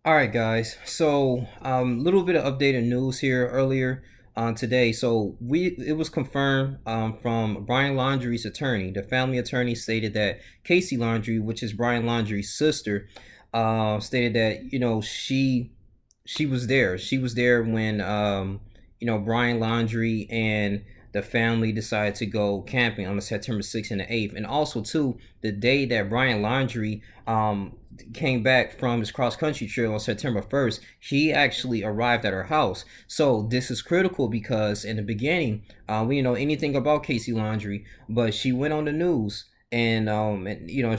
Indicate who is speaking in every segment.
Speaker 1: All right, guys. So, little bit of updated news here earlier on today. So, it was confirmed from Brian Laundrie's attorney. The family attorney stated that Cassie Laundrie, which is Brian Laundrie's sister, stated that she was there. She was there when Brian Laundrie and the family decided to go camping on the September 6th and the 8th, and also too the day that Brian Laundrie came back from his cross country trip on September 1st, he actually arrived at her house. So this is critical because in the beginning, we didn't know anything about Casey Laundrie, but she went on the news and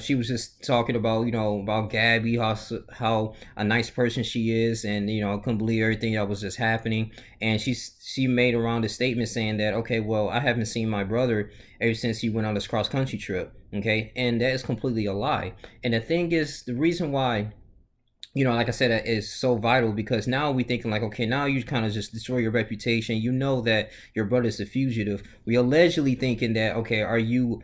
Speaker 1: she was just talking about about Gabby, how a nice person she is, and I couldn't believe everything that was just happening. And she made around a statement saying that, okay, well, I haven't seen my brother ever since he went on this cross country trip. Okay, and that is completely a lie. And the thing is, the reason why, like I said, that is so vital because now we thinking like, okay, now you kind of just destroy your reputation. You know that your brother's a fugitive. We allegedly thinking that, okay, are you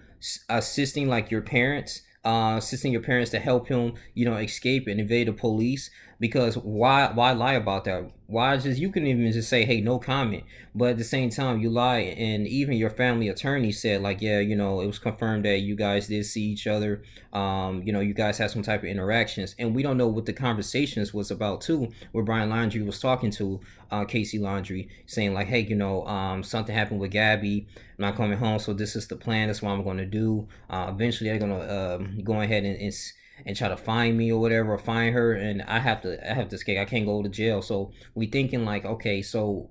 Speaker 1: assisting like your parents, assisting your parents to help him, escape and evade the police? Because why lie about that? Why just you can even just say, hey, no comment, but at the same time you lie, and even your family attorney said like, yeah, it was confirmed that you guys did see each other. You guys had some type of interactions, and we don't know what the conversations was about too, where Brian Laundrie was talking to Casey Laundrie, saying like, hey, something happened with Gabby. I'm not coming home, so this is the plan. That's what I'm going to do. Eventually, they're going to go ahead and try to find me or whatever, or find her, and I have to escape. I can't go to jail. So we thinking like, okay, so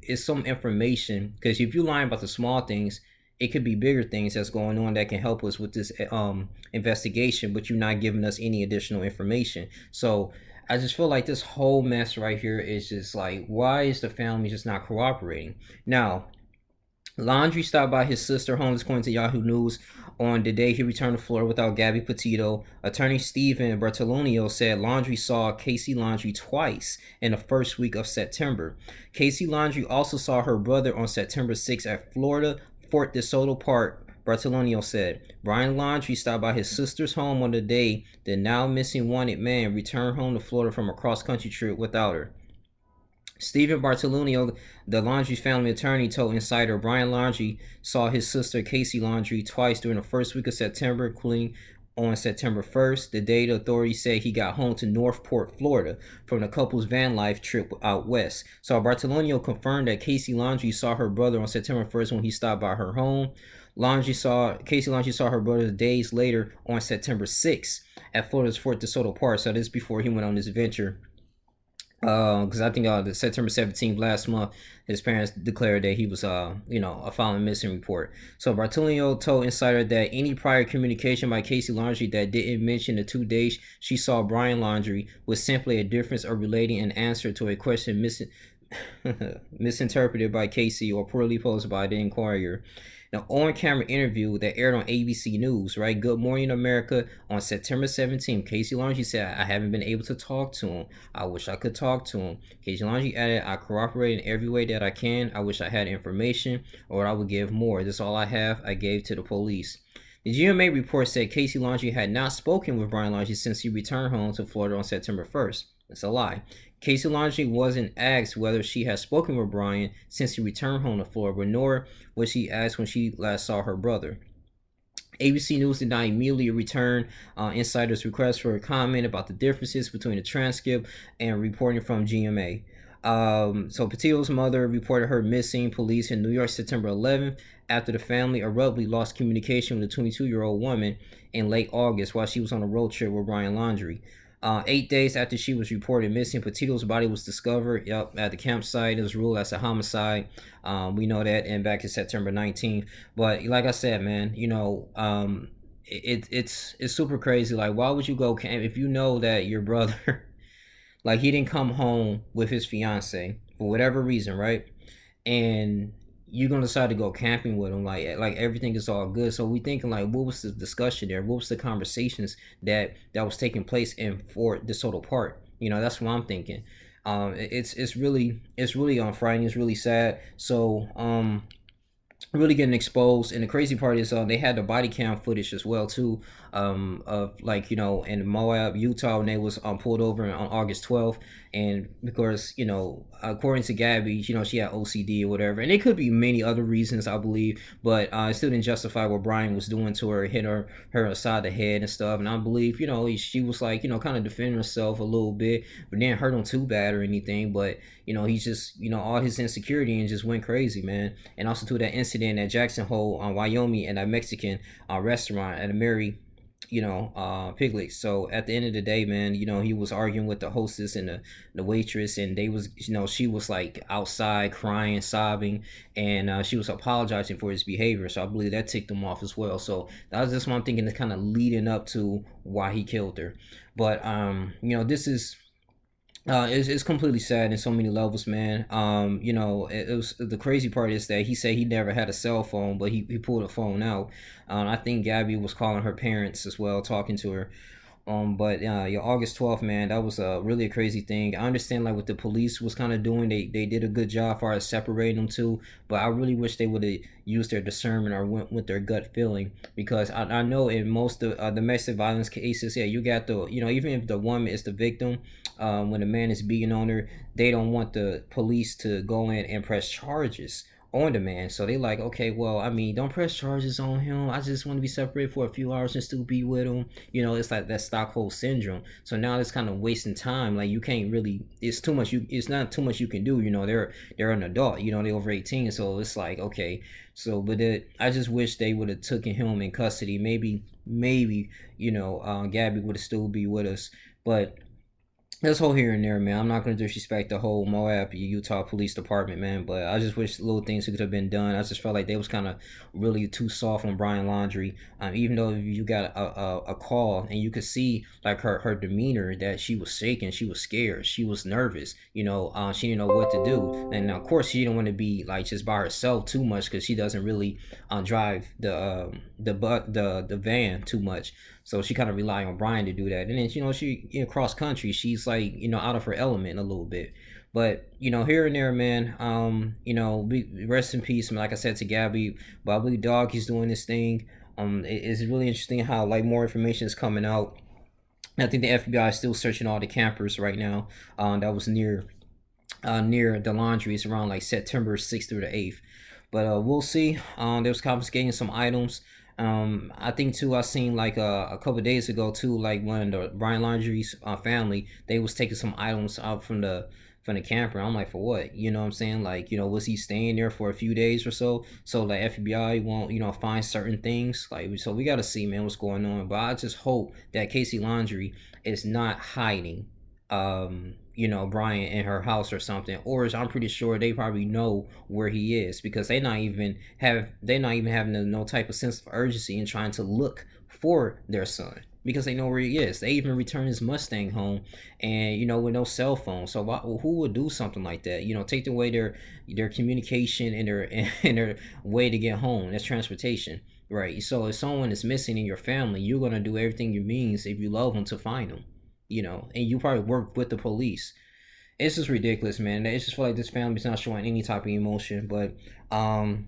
Speaker 1: it's some information, because if you're lying about the small things, it could be bigger things that's going on that can help us with this investigation, but you're not giving us any additional information. So I just feel like this whole mess right here is just like, why is the family just not cooperating? Now, Laundrie stopped by his sister home, according to Yahoo News, on the day he returned to Florida without Gabby Petito. Attorney Stephen Bertolonio said Laundrie saw Casey Laundrie twice in the first week of September. Casey Laundrie also saw her brother on September 6th at Florida Fort DeSoto Park. Bertolonio said Brian Laundrie stopped by his sister's home on the day the now missing wanted man returned home to Florida from a cross country trip without her. Stephen Bartolomeo, the Laundrie family attorney, told Insider Brian Laundrie saw his sister Casey Laundrie twice during the first week of September, including on September 1st, the day the authorities say he got home to Northport, Florida, from the couple's van life trip out west. So Bartolomeo confirmed that Casey Laundrie saw her brother on September 1st when he stopped by her home. Casey Laundrie saw her brother days later on September 6th at Florida's Fort DeSoto Park. So this before he went on this venture, because I think the September 17th last month, his parents declared that he was a found missing report. So Bartolomeo told Insider that any prior communication by Casey Laundrie that didn't mention the 2 days she saw Brian Laundrie was simply a difference of relating an answer to a question misinterpreted by Casey or poorly posed by the Inquirer. Now, on-camera interview that aired on ABC News, right? Good Morning America on September 17th. Casey Laundrie said, I haven't been able to talk to him. I wish I could talk to him. Casey Laundrie added, I cooperate in every way that I can. I wish I had information or I would give more. This is all I have. I gave to the police. The GMA report said Casey Laundrie had not spoken with Brian Laundrie since he returned home to Florida on September 1st. That's a lie. Casey Laundrie wasn't asked whether she had spoken with Brian since he returned home to Florida, nor was she asked when she last saw her brother. ABC News did not immediately return Insider's request for a comment about the differences between the transcript and reporting from GMA. So Petito's mother reported her missing police in New York September 11th after the family abruptly lost communication with a 22-year-old woman in late August while she was on a road trip with Brian Laundrie. 8 days after she was reported missing, Petito's body was discovered at the campsite. It was ruled as a homicide. We know that, and back in September 19th. But like I said, man, it's super crazy. Like, why would you go camp if you know that your brother, like, he didn't come home with his fiance for whatever reason, right? And you're gonna decide to go camping with him, like everything is all good. So we thinking like, what was the discussion there? What was the conversations that was taking place in Fort DeSoto Park? That's what I'm thinking. It's really frightening. It's really sad. So really getting exposed. And the crazy part is they had the body cam footage as well too, of like, in Moab, Utah, when they was pulled over on August 12th. And because, according to Gabby, she had OCD or whatever, and it could be many other reasons, I believe, but it still didn't justify what Brian was doing to her, hit her aside the head and stuff. And I believe, she was like, kind of defending herself a little bit, but didn't hurt him too bad or anything. But he's just, all his insecurity and just went crazy, man. And also to that incident at Jackson Hole, Wyoming, and that Mexican restaurant at a Mary, Piglet. So at the end of the day, man, he was arguing with the hostess and the waitress, and they was, she was like outside crying, sobbing, and she was apologizing for his behavior. So I believe that ticked him off as well. So that was just what I'm thinking is kind of leading up to why he killed her. But this is it's completely sad in so many levels, man. It was, the crazy part is that he said he never had a cell phone, but he pulled a phone out. I think Gabby was calling her parents as well, talking to her. But yeah, August 12th, man, that was really a crazy thing. I understand like what the police was kind of doing. They did a good job as far as separating them too. But I really wish they would have used their discernment or went with their gut feeling, because I know in most of domestic violence cases, yeah, you got the, even if the woman is the victim, when the man is beating on her, they don't want the police to go in and press charges on the man. So they like, okay, well, I mean, don't press charges on him. I just want to be separated for a few hours and still be with him. It's like that Stockholm syndrome. So now it's kind of wasting time. Like you can't really, it's too much. It's not too much you can do. They're an adult. They're over 18. So it's like, okay. So, but I just wish they would have taken him in custody. Maybe, Gabby would have still be with us. But that's whole here and there, man. I'm not gonna disrespect the whole Moab, Utah Police Department, man. But I just wish little things could have been done. I just felt like they was kind of really too soft on Brian Laundrie. Even though you got a call and you could see like her demeanor, that she was shaking, she was scared, she was nervous. She didn't know what to do, and of course she didn't want to be like just by herself too much, because she doesn't really drive the van too much. So she kind of rely on Brian to do that. And then, she cross country, she's like, out of her element a little bit. But, here and there, man, rest in peace. Like I said to Gabby, but I believe Dog, he's doing this thing. It's really interesting how like more information is coming out. I think the FBI is still searching all the campers right now. That was near the laundries around like September 6th through the 8th. But we'll see. They was confiscating some items. I think too, I seen like a couple days ago too, like when the Brian Laundrie's family, they was taking some items out from the camper. I'm like, for what? You know what I'm saying? Like, was he staying there for a few days or so? So the FBI won't, find certain things. Like, so we gotta see, man, what's going on. But I just hope that Cassie Laundrie is not hiding Brian in her house or something, or I'm pretty sure they probably know where he is, because they're not even having no type of sense of urgency in trying to look for their son, because they know where he is. They even returned his Mustang home, and with no cell phone. So who would do something like that? Take away their communication and their and their way to get home. That's transportation, right? So if someone is missing in your family, you're gonna do everything you means, if you love them, to find them. And you probably work with the police. It's just ridiculous, man. It's just feel like this family's not showing any type of emotion. But only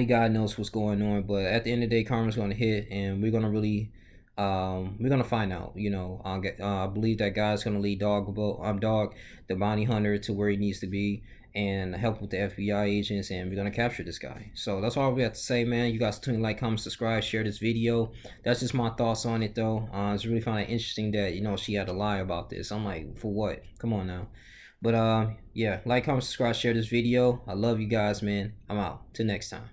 Speaker 1: God knows what's going on. But at the end of the day, karma's gonna hit, and we're gonna really, we're gonna find out. I believe that God's gonna lead Dog, the bounty hunter, to where he needs to be, and help with the FBI agents, and we're gonna capture this guy. So that's all we have to say, man. You guys tune, like, comment, subscribe, share this video. That's just my thoughts on it, though. It's really found it interesting that she had to lie about this. I'm like, for what? Come on now. But yeah, like, comment, subscribe, share this video. I love you guys, man. I'm out. Till next time.